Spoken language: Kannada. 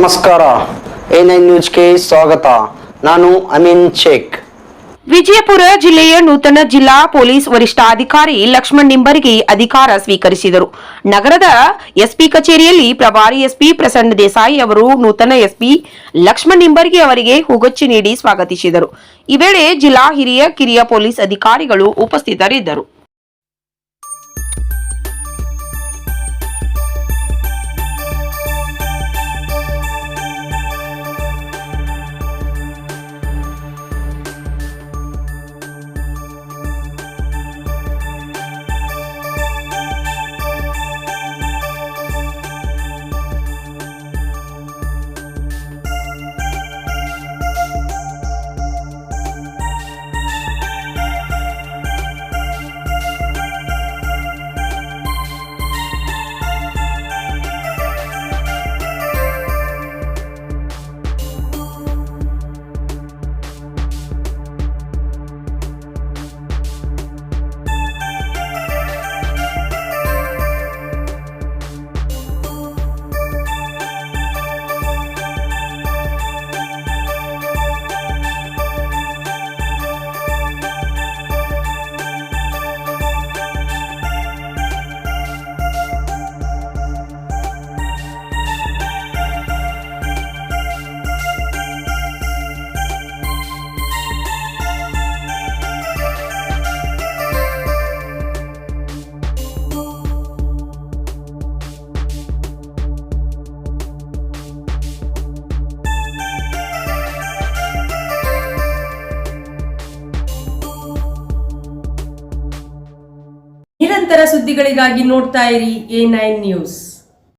ನಮಸ್ಕಾರ. A9 ನ್ಯೂಸ್ಗೆ ಸ್ವಾಗತ. ನಾನು ಅಮೀನ್ ಶೇಖ್. ವಿಜಯಪುರ ಜಿಲ್ಲೆಯ ನೂತನ ಜಿಲ್ಲಾ ಪೊಲೀಸ್ ವರಿಷ್ಠಾಧಿಕಾರಿ ಲಕ್ಷ್ಮಣ್ ನಿಂಬರ್ಗಿ ಅಧಿಕಾರ ಸ್ವೀಕರಿಸಿದರು. ನಗರದ ಎಸ್ಪಿ ಕಚೇರಿಯಲ್ಲಿ ಪ್ರಭಾರಿ ಎಸ್ಪಿ ಪ್ರಸನ್ನ ದೇಸಾಯಿ ಅವರು ನೂತನ ಎಸ್ಪಿ ಲಕ್ಷ್ಮಣ್ ನಿಂಬರ್ಗಿ ಅವರಿಗೆ ಹೂಗುಚ್ಚ ನೀಡಿ ಸ್ವಾಗತಿಸಿದರು. ಈ ವೇಳೆ ಜಿಲ್ಲಾ ಹಿರಿಯ ಕಿರಿಯ ಪೊಲೀಸ್ ಅಧಿಕಾರಿಗಳು ಉಪಸ್ಥಿತರಿದ್ದರು. ನಿರಂತರ ಸುದ್ದಿಗಳಿಗಾಗಿ ನೋಡ್ತಾ ಇರಿ A9 ನ್ಯೂಸ್.